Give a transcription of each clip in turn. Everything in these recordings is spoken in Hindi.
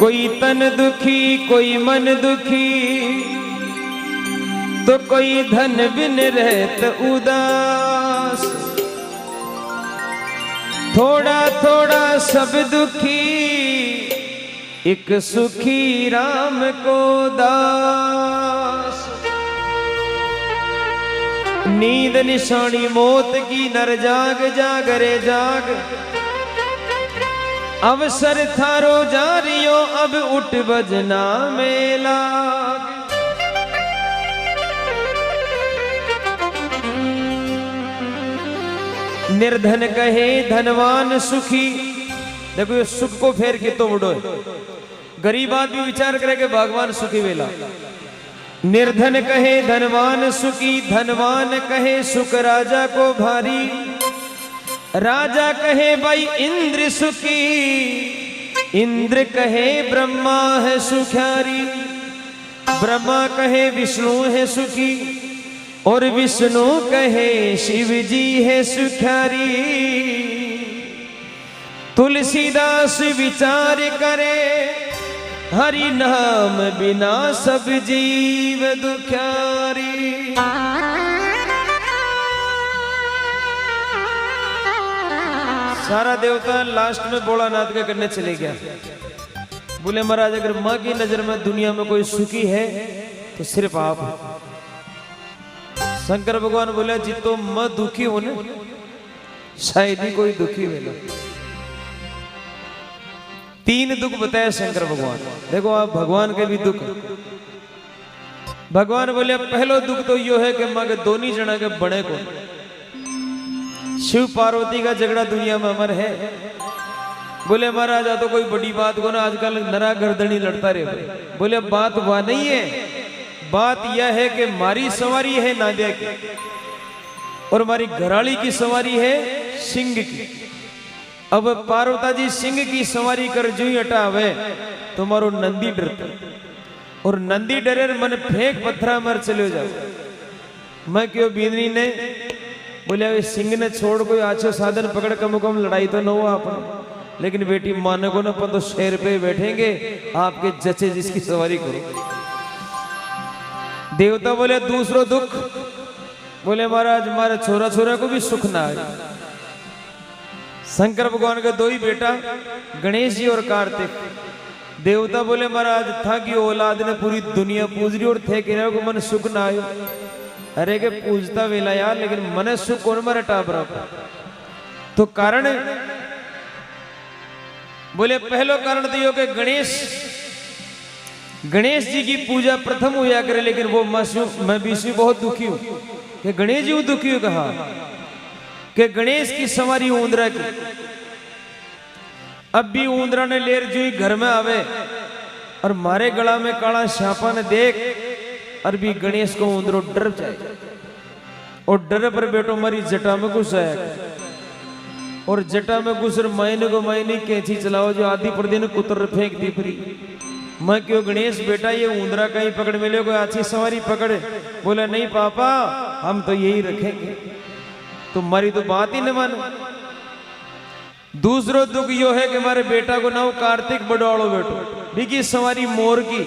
कोई तन दुखी कोई मन दुखी, तो कोई धन बिन रहत उदास। थोड़ा थोड़ा सब दुखी, एक सुखी राम को दास। नींद निशानी मौत की नर जाग जाग रे जाग, अवसर थारो जारियो अब उठ बजना में लाग। निर्धन कहे धनवान सुखी, देखो ये सुख को फेर के तो उड़ो। गरीब आदमी विचार करे कि भगवान सुखी वेला। निर्धन कहे धनवान सुखी, धनवान कहे सुख राजा को भारी। राजा कहे भाई इंद्र सुखी, इंद्र कहे ब्रह्मा है सुखारी। ब्रह्मा कहे विष्णु है सुखी, और विष्णु कहे शिव जी है सुखारी। तुलसीदास विचार करे, हरि नाम बिना सब जीव दुखारी। सारा देवता लास्ट में भोलानाथ के करने चले गया। बोले महाराज अगर माँ की नजर में दुनिया में कोई सुखी है तो सिर्फ आप। शंकर भगवान बोले जितो मैं दुखी हूं ना, शायद ही कोई दुखी हो। तीन दुख बताए शंकर भगवान। देखो आप भगवान के भी दुख। भगवान बोले पहलो दुख तो यो है कि माँ के दोनों जना के बड़े को। शिव पार्वती का झगड़ा दुनिया में अमर है। बोले महाराज तो कोई बड़ी बात को ना, आजकल नरा गर्दनी लड़ता रहे। बोले बात वह नहीं है, बात यह है कि मारी सवारी है नादिया की, और हमारी घराली की सवारी है सिंह की। अब पार्वता जी सिंह की सवारी कर जो ही हटावे तो मारो नंदी डरता, और नंदी डरे मन फेंक पत्थरा मर चले जाओ। मैं क्यों बीनरी ने बोले सिंह ने छोड़ कोई आछो साधन पकड़ के मुकम लड़ाई तो न हुआ अपन, लेकिन बेटी माने को ना अपन तो शेर पे बैठेंगे, आपके जचे जिसकी सवारी करो। देवता बोले दूसरो दुख। बोले महाराज हमारे छोरा छोरा को भी सुख ना है। शंकर भगवान का दो ही बेटा गणेश जी और कार्तिक। देवता बोले महाराज था कि औलाद ने पूरी दुनिया पूज रही और थे कि को मन सुख ना आयो। अरे के पूजता वेला यार, लेकिन मन सुख कौन मरे टाबरा। तो कारण बोले पहलो कारण तो यो के गणेश जी की पूजा प्रथम हुआ करे, लेकिन वो मैं भी बहुत दुखी हूं कि गणेश जी दुखी हो। कहा कि गणेश की सवारी ऊंदरा की। अब भी ऊंदरा ने लेर जो ही घर में आवे और मारे गला में काला श्यापा ने देख, और भी गणेश को ऊंदरो डर जाए, और डर पर बेटो मारी जटा में घुस आया, और जटा में घुस महीने को महीने कैंची चलाओ जो आधी पर दिन कुतर फेंक दी फ्री। मैं क्यों गणेश बेटा ये ऊंदरा कहीं पकड़ मिले, कोई अच्छी सवारी पकड़े। बोला नहीं पापा हम तो यही रखेंगे, तुम्हारी तो बात ही न मानो। दूसरो दुख यो है कि हमारे बेटा को ना कार्तिक बड़वाड़ो बेटो बिकी सवारी मोर की।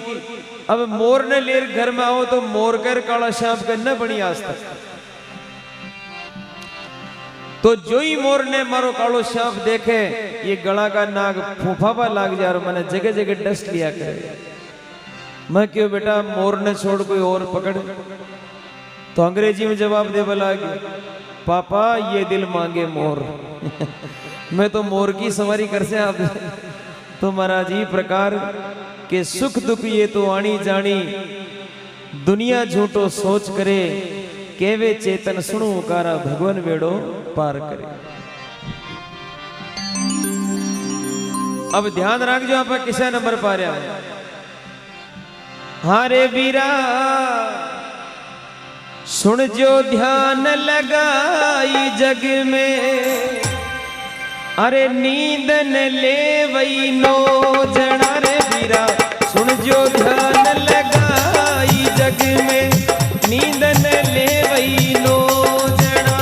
अब मोर ने लेर घर में आओ तो मोर कर काला श्याम करना बड़ी आज तक। तो जो ही मोर ने मारो कालो श्याम देखे, ये गला का नाग फूफापा लाग जा, और मैंने जगह जगह डस्ट लिया करे। मैं क्यों बेटा मोर ने छोड़ कोई और पकड़। तो अंग्रेजी में जवाब दे बोला पापा ये दिल मांगे मोर। मैं तो मोर की सवारी कर से आप। तो महाराज ही प्रकार के सुख दुख ये तो आनी जानी, दुनिया झूठो सोच करे, केवे चेतन सुनो कारा भगवान वेड़ो पार करे। अब ध्यान रख जो आप किसा नंबर पा रहा है। हारे वीरा सुन जो ध्यान लगाई जग में, अरे नींद न ले वही नो जड़ा। रे वीरा सुन जो ध्यान लगाई जग में, नींद न ले वही नो जड़ा।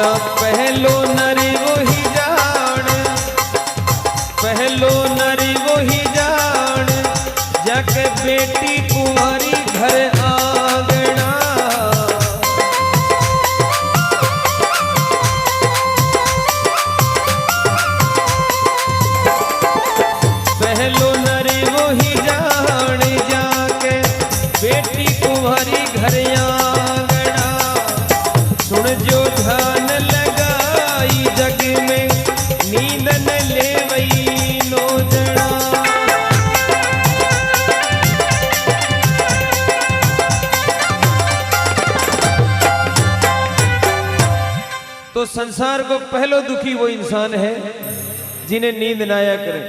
बीरा पहलो नरी वही जान, पहलो नरी वही जान, जाके बेटी कुंवारी घर आंगना। पहलो नरी वही जान, जाके बेटी कुंवारी घर आंगना। सुन जो ध्यान लगाई जग में, नींद न ले वही नो जना। तो संसार को पहलो दुखी वो इंसान है जिन्हें नींद ना आया करे,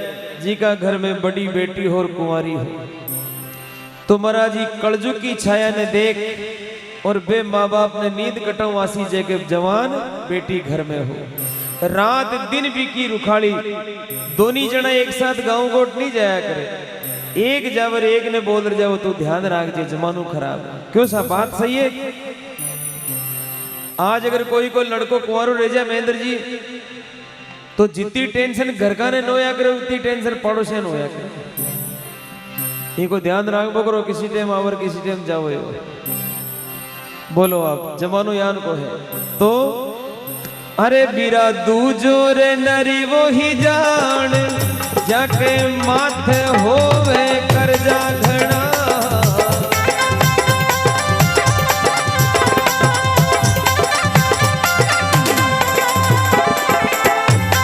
जी का घर में बड़ी बेटी हो और कुंवारी हो। तो महाराज जी कलजुग की छाया ने देख और बे माँ बाप ने नींद कटाऊ वासी जय जवान बेटी घर में हो। रात दिन भी की रुखाड़ी, दोनों जना एक साथ गांव गोट नहीं जाया करे। एक जावर एक ने बोल जाओ तो ध्यान रख जे जमानो खराब। क्यों सा बात सही है। आज अगर कोई को लड़को कुंवारो रह जाए महेंद्र जी, तो जितनी टेंशन घर का ने नोया करे उतनी टेंशन पड़ोसिया ने होया करे। इनको ध्यान रखो करो, किसी टाइम आवर किसी टाइम जाओ। बोलो आप जमानो यान को है तो। अरे बीरा दूजो रे नरी वो ही जान, जाके माथे होवे कर जा घना।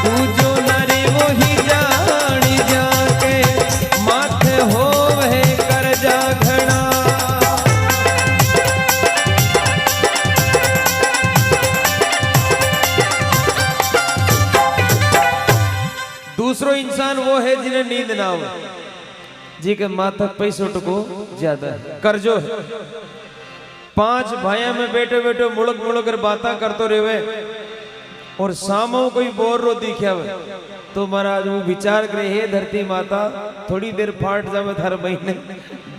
दूजो नरी वो ही जान, जाके माथे होवे कर जा घना। दूसरो इंसान वो है जिन्हें नींद ना हो, जी के माथा पैसों को ज्यादा कर्जो है। पांच भाइयों में बैठे बैठे मुड़क मुड़क कर बातें करते रहे और सामो कोई बोर रो दिखा हुआ तो महाराज वो विचार करे, हे धरती माता थोड़ी देर फाट जावे थारे महीने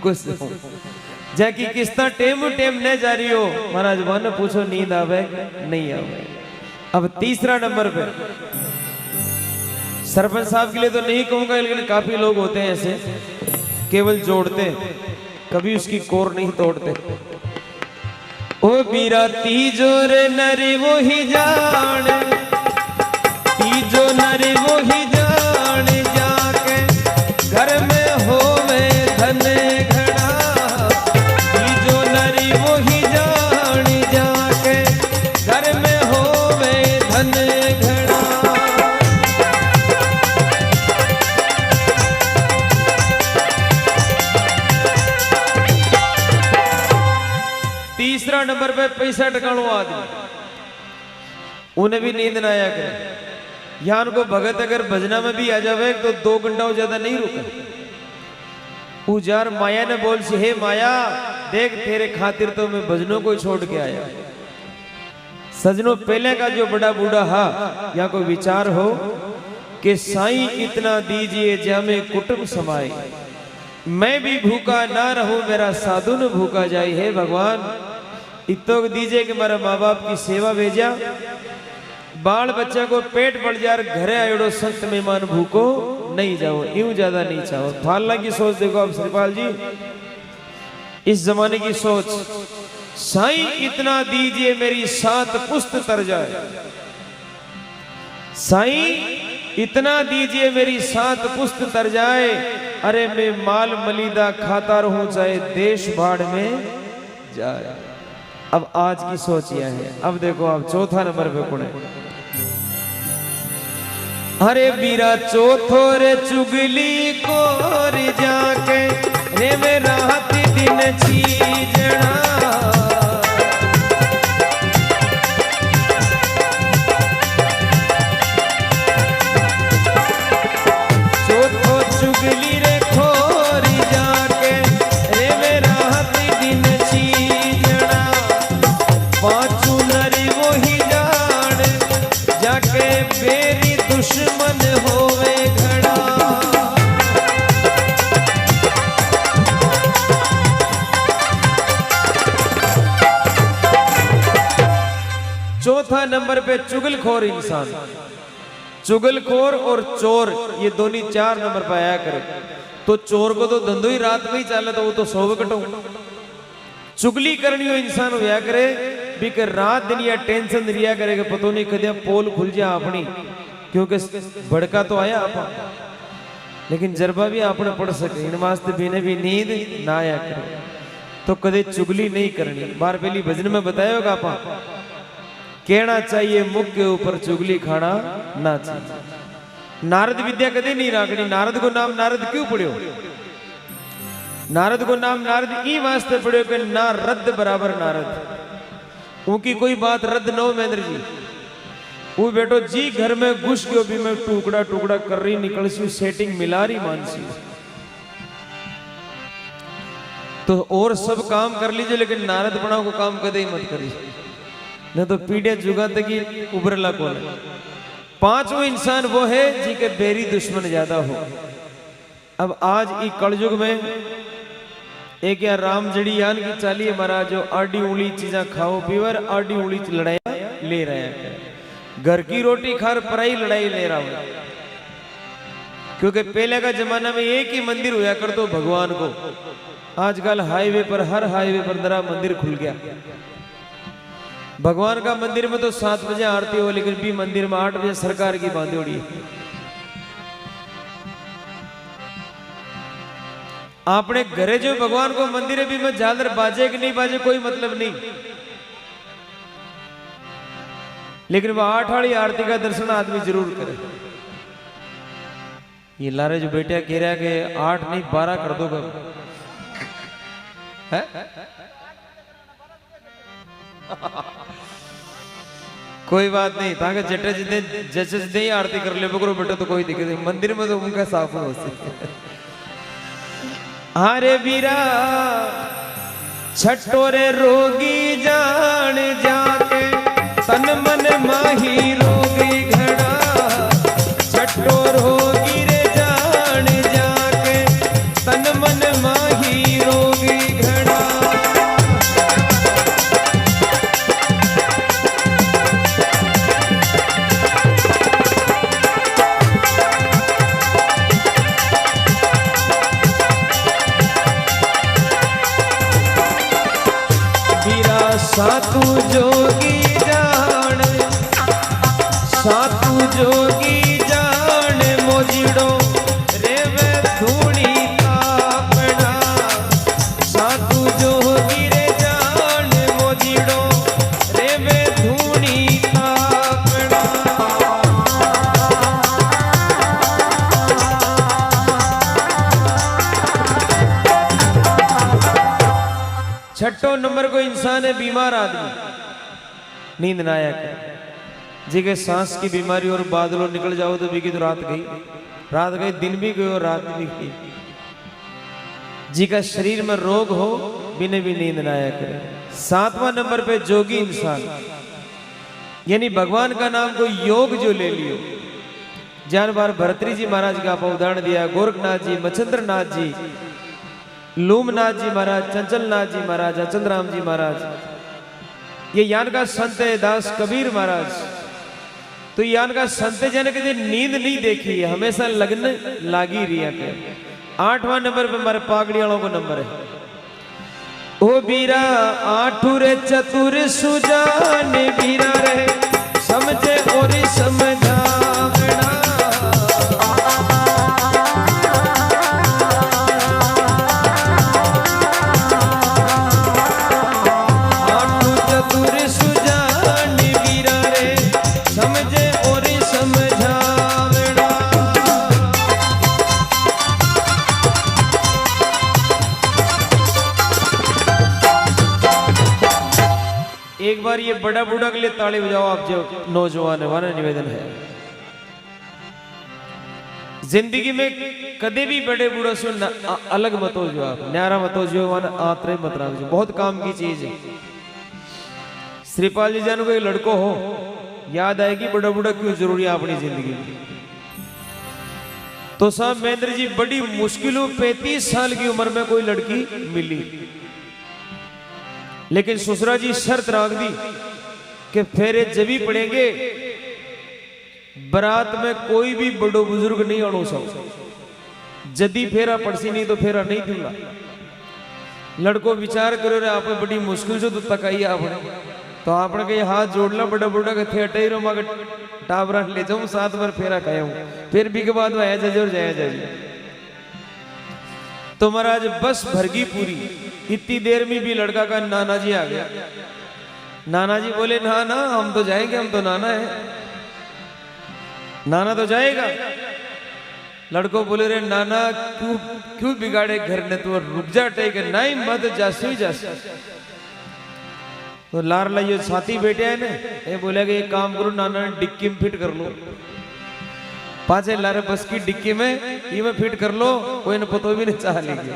गुस जाकी किस्ता टेम टेम न जा रही हो। महाराज मन पूछो नींद आवे नहीं आवे। अब तीसरा नंबर पे सरपंच साहब के लिए तो नहीं कहूंगा, लेकिन काफी लोग होते हैं ऐसे केवल जोड़ते कभी उसकी कोर नहीं तोड़ते। ओ बीरा तीजो रे नरी वो ही जान, तीजो नरी वो ही जान, जाके घर में होवे धन घड़ा। तीजो नरी वो ही जान, जाके घर में होवे धन घड़ा। तीसरा नंबर पे पैसा टकाणो आदमी, उन्हें भी नींद ना आया करे। यहाँ को भगत अगर भजना में भी आ जावे तो 2 घंटा ज्यादा नहीं रुका। उजार माया ने बोल सी, हे माया देख तेरे खातिर तो मैं भजनों को छोड़ के आया। सजनों पहले का जो बड़ा बूढ़ा हा या कोई विचार हो कि साईं इतना दीजिए जामे कुटुंब समाए, मैं भी भूखा ना रहूं मेरा साधु न भूखा जाए। हे भगवान इतो दीजिए कि मेरा माँ बाप की सेवा भेजा, बाल बच्चा को पेट बढ़ जा, घरे आयोड़ो संत मेहमान भूखो नहीं जाओ। यूं ज्यादा नहीं चाहो। फालना की सोच देखो आप श्रीपाल जी, इस जमाने की सोच। साईं इतना दीजिए मेरी 7 पुस्त तर जाए, साईं इतना दीजिए मेरी 7 पुस्त तर जाए। अरे मैं माल मलीदा खाता रहूं चाहे देश भाड़ में जाए। अब आज की सोच यह है। अब देखो आप चौथा नंबर पे कौन है। अरे बीरा चौथो रे चुगली कोर जाके रे में रात दिन चीजना। चौथो चुगली रे खोरी जाके रे में रात दिन चीजना। पांचू नरी वो ही जान जाके बेरी दुश्मन होवे घड़ा। चौथा नंबर पे चुगलखोर इंसान। चुगलखोर और चोर ये दोनों 4 नंबर पे आया करे। तो चोर को तो धंधो ही रात में ही चाले तो वो तो 100 कटो। चुगली करनी हो इंसान होया करे भी कर रात दिन या टेंशन रिया करेगा पतो नहीं कदे पोल खुल जा अपनी, क्योंकि भड़का तो आया आप, लेकिन जरबा भी आपने पढ़ सके इन वास्ते बिने भी नींद ना आया करे तो कदे चुगली नहीं करनी। बार पहली भजन में बताया होगा आप, कहना चाहिए मुख के ऊपर चुगली खाना ना चाहिए। नारद विद्या कदे नहीं राखनी। नारद को नाम नारद क्यों पढ़ियो? नारद को नाम नारद ई वास्ते पढ़ियो कि ना रद्द बराबर नारद, उनकी कोई बात रद्द न हो। महेंद्र जी वो बेटो जी घर में घुस गयो भी मैं टुकड़ा टुकड़ा कर रही निकल सी सेटिंग मिला रही मानसी तो और सब काम कर लीजिए, लेकिन नारद बना को काम कदे ही मत करिए, न तो पीढ़िया जुगा तक ही उभरला कौन। 5वां इंसान वो है जी के बेरी दुश्मन ज्यादा हो। अब आज ई कलयुग में एक या राम जड़ी यान की चाली महाराज जो आडी उंगली चीजा खाओ पीवर आडी उंगली लड़ाई ले रहे हैं। घर की रोटी खार पराई लड़ाई ले रहा हूं, क्योंकि पहले का जमाना में एक ही मंदिर हुआ कर तो भगवान को। आजकल हाईवे पर हर हाईवे पर दरा मंदिर खुल गया। भगवान का मंदिर में तो 7 बजे आरती हो, लेकिन भी मंदिर में 8 बजे सरकार की बांधी उड़ी। आपने घरे जो भगवान को मंदिर है भी में झालर बाजे कि नहीं बाजे कोई मतलब नहीं, लेकिन वह 8 वाली आरती का दर्शन आदमी जरूर करे। ये लारे जो बेटिया कह रहा है कि 8 नहीं 12 कर दो कब है? कोई बात नहीं, ताकि जटे जितने जैसे जितने आरती कर ले बकरो बेटा तो कोई दिक्कत नहीं, मंदिर में तो उनका साफ हो सकता। अरे वीरा छठोरे रोगी जान जाके तन मन माही रोगी घड़ा, छठो रोगी रे जान जाके तन मन माही रोगी घड़ा। सातु जोगी जान, सातु जोगी जान मोजिड़ो रे वे धूणी तापड़ा, सातु जोगी रे जान मोजिड़ो रे वे धूणी तापड़ा। छठो नंबर को इंसान है बीमार आदमी, नींद ना आया करे जी के सांस की बीमारी और बादलों निकल जाओ तो भी तो रात गई दिन भी गई और रात भी गई। जी का शरीर में रोग हो बिने भी नींद ना आया करे। 7वां नंबर पे जोगी इंसान, यानी भगवान का नाम को योग जो ले लियो। जान बार भरतरी जी महाराज का आप उदाहरण दिया, गोरखनाथ जी, मच्छिंद्र नाथ जी, लूमनाथ जी महाराज, चंचलनाथ जी महाराज, चंद्राम जी महाराज, ये यान का संत है दास कबीर महाराज। तो यान का संत जन के नींद नहीं देखी है, हमेशा लगन लागी रिया के। 8वां नंबर पे हमारे पागड़ी वालों को नंबर है। ओ बीरा आठुर चतुर सुजान बीरा रहे समझे और समझावना, एक बार ये बड़ा बूढ़ा के लिए ताली बजाओ आप जो नौजवान है, वाला निवेदन है। जिंदगी में कदे भी बड़े बूढ़ा से अलग मत हो जो, आप न्यारा मत हो जो, वाला आतरे मत रख जो, बहुत काम की चीज है। श्रीपाल जी जान को एक लड़को हो याद आएगी बड़ा बूढ़ा क्यों जरूरी है अपनी जिंदगी में। तो साहब महेंद्र जी बड़ी मुश्किलों 35 साल की उम्र में कोई लड़की मिली, लेकिन ससुरा जी शर्त रख दी कि फेरे जब ही पड़ेंगे बारात में कोई भी बड़ो बुजुर्ग नहीं आनो सो, जदी फेरा पड़सी नहीं तो फेरा नहीं दूंगा। लड़को विचार करो रे आप बड़ी मुश्किल से तो तकाई आपने, तो आपने के हाथ जोड़ना बड़ा बड़ा के थे अटे रो मगर टाबरा ले जाऊं 7 बार फेरा खाया हूं, फिर भी के बाद में आया जाए और जाया जाए। तो महाराज बस भरगी पूरी, इतनी देर में भी लड़का का नाना जी आ गया। नाना जी बोले ना ना हम तो जाएंगे, हम तो नाना है, नाना तो जाएगा। लड़को बोले रे नाना क्यों क्यों बिगाड़े घर ने, तो रुक जा टेक नहीं मत जासू ही जासू। तो लारला ये साथी बेटे है ना, ये बोले कि एक काम करो नाना ने डिक्की में फिट कर लो, पांचे लारे बस की डिक्की में ये में फिट कर लो, कोई ने पतो भी नहीं चाह लेगी,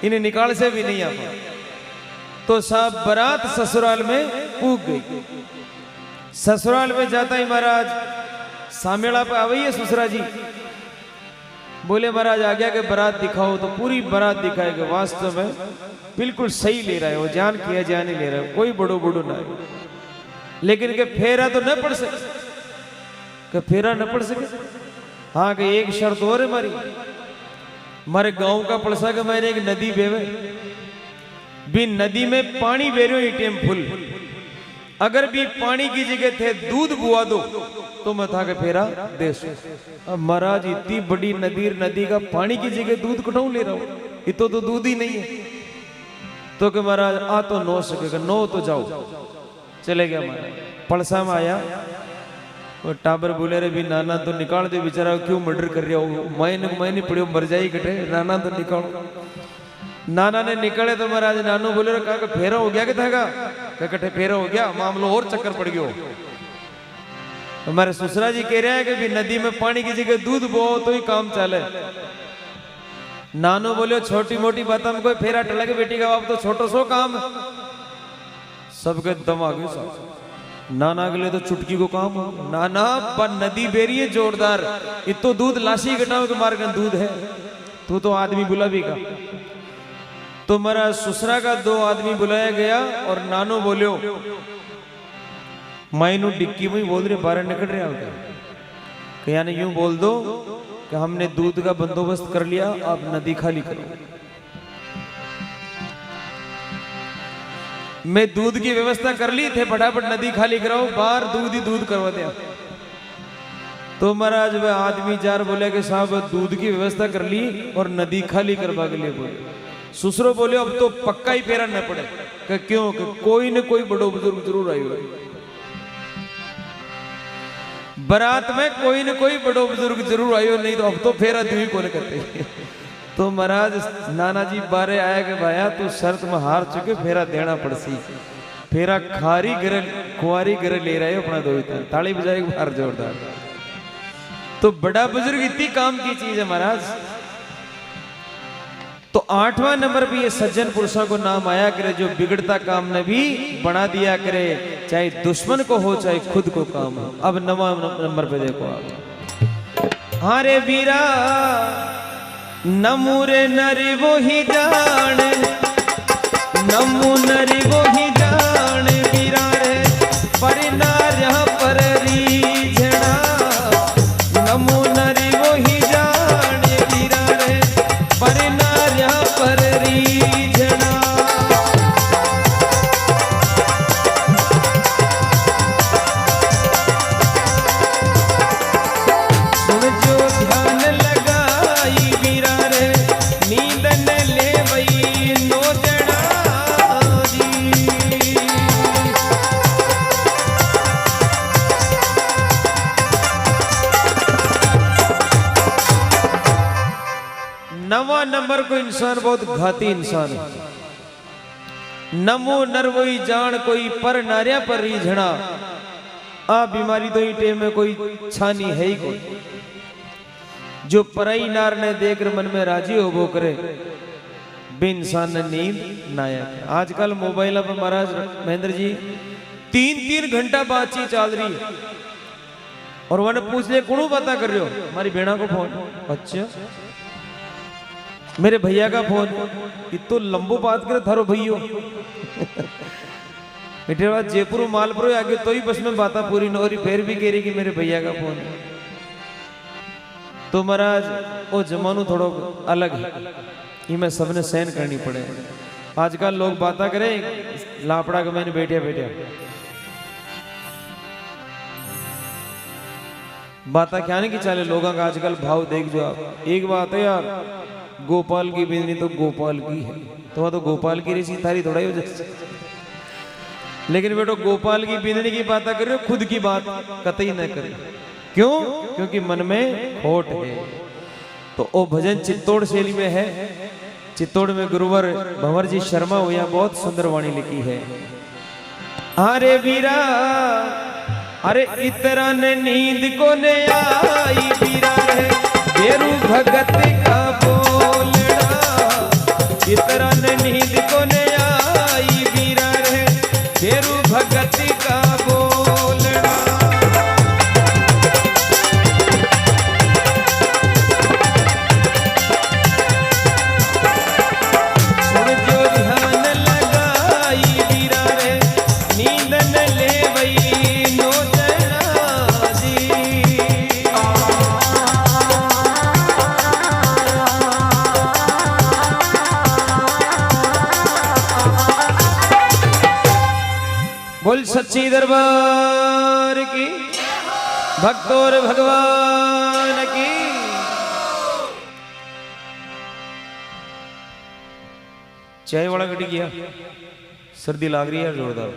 इन्हें निकाल से भी नहीं आता। तो सब बारात ससुराल में पूग गई। ससुराल में जाता ही महाराज सामेड़ा पे आ गई है ससुरा जी, बोले महाराज आ गया कि बारात दिखाओ, तो पूरी बारात दिखाएगा। वास्तव में बिल्कुल सही ले रहा है वो, जान किया जान ही ले रहा है, कोई बड़ो बड़ो ना है। लेकिन के फेरा तो न पड़ सके, कि फेरा न पड़ सके। हाँ कि एक शर्त और है हमारी, हमारे गांव का पड़सा के मैंने एक नदी बेवे भी, नदी में पानी बेरो टेम फुल, अगर भी पानी की जगह थे दूध बुआ दो तो मैं था के फेरा दे सो। अब महाराज इतनी बड़ी नदी का पानी की जगह दूध कटाऊ ले रहा हूं, ये तो दूध ही नहीं है। तो कि महाराज आ तो नो सकेगा, नो तो जाओ। चले गया महाराज, पड़सा में आया वो टाबर बोले रे भी नाना तो निकाल दे बेचारा, क्यों मर्डर कर रहा हो, मैंने पड़ियो मर जाई कटे, नाना तो निकालो। नाना ने निकले तो महाराज नानू बोले रे कहा फेरा हो गया कि था कटे फेरा हो गया, मामलो और चक्कर पड़ गयो। हमारे ससुरा जी कह रहे हैं कि भी नदी में पानी की जगह दूध बो तो ही काम चले। नानो बोले छोटी मोटी बात में कोई फेरा टला के बेटी का बाप तो छोटो सो काम, सबके दम आ गए। नाना के लिए तो चुटकी को काम हो, नाना पर नदी बेरी है जोरदार, इतो दूध लाशी घटाओ के मार दूध है, तू तो आदमी बुला भी का। तो मेरा ससुरा का 2 आदमी बुलाया गया और नानो बोलियो मायनू डिक्की में बोल रहे बाहर निकल रहे होगा, यानी यूं बोल दो कि हमने दूध का बंदोबस्त कर लिया, आप नदी खाली करो। मैं दूध की व्यवस्था कर ली थे, फटाफट नदी खाली कराओ, बाहर दूध ही दूध करवा दिया। तो महाराज वह आदमी 4 बोले कि साहब दूध की व्यवस्था कर ली और नदी खाली करवा के लिए बोले। ससुरो बोले अब तो पक्का ही फेरा न पड़े, कि क्यों कि कोई न कोई बड़ो बुजुर्ग जरूर आयो, बारात में कोई न कोई बड़ो बुजुर्ग जरूर आयो, नहीं तो अब तो फेरा दू ही कौन करते। तो महाराज नाना जी बारे आया कि भाया तू शर्त में हार चुके, फेरा देना पड़सी, फेरा खारी गिर कुआरी गिर ले रहे हो अपना दो, ताली बजाएगी बाहर जोरदार। तो बड़ा बुजुर्ग इतनी काम की चीज है महाराज। तो 8वां नंबर पे ये सज्जन पुरुषों को नाम आया करे, जो बिगड़ता काम ने भी बना दिया करे, चाहे दुश्मन को हो चाहे खुद को काम हो। अब 9वां नंबर पे देखो आप, हारे वीरा नमू रे नरी वो ही जान, नमू नरी वो ही जान, वीरा रे पर नार्या पर रीझना, नमू नरी वो ही जान, वीरा रे पर नार्या पर रीझना। सुन जो ध्यान लगाई वीरा रे, नींद न ले वही नो जड़ा जी। 9वां नंबर को इंसान बहुत घाती इंसान है। नमो नर वही जान कोई पर नार्या पर रीझना, आ बीमारी तो ही टेम में कोई छानी है ही कोई, जो पराई नार ने देखकर मन में राजी हो वो करे, बे इंसान ने नींद नायक। आजकल मोबाइल पर महाराज महेंद्र जी 3-3 घंटा बातचीत चल रही है, और वन पूछ ले कौन बात कर रहे हो, हमारी बेड़ा को फोन, अच्छा मेरे भैया का फोन, इतो लंबो बात करे थारो भैयो। मीठे बात जयपुर मालपुर आगे तो ही बस में बात पूरी न हो रही, फिर भी कह रही कि मेरे भैया का फोन है। तो महाराज वो जमानो थोड़ा अलग है, ये मैं सबने सहन करनी पड़े। आजकल लोग बातें करें लापड़ा के मैंने बैठे बैठे बातें क्या नहीं कि चले लोगों का आजकल भाव देख जो आप। एक बात है यार, गोपाल की बिजली तो गोपाल की है, तो गोपाल की रही थारी थोड़ा ही हो जाए। लेकिन बेटो गोपाल की बिजली की बात कर रहे हो, खुद की बात कतई न करे। क्यों? क्योंकि मन में खोट है। तो ओ भजन चित्तौड़ शैली में है। चित्तौड़ में गुरुवर भंवर जी शर्मा हुआ बहुत सुंदर वाणी लिखी है। अरे वीरा अरे इतरा ने नींद को ने आई वीरा रे बेरू भगत का बोलना, इतरा ने नींद को ने आई वीरा रे बेरू भगत का बोलना। सुन जो ध्यान लगाई वीरा रे नींद न ले वही बोल सच्ची दरबार की, भक्त और भगवान की। चाय वाला गड्डी किया, सर्दी लाग रही है जोरदार।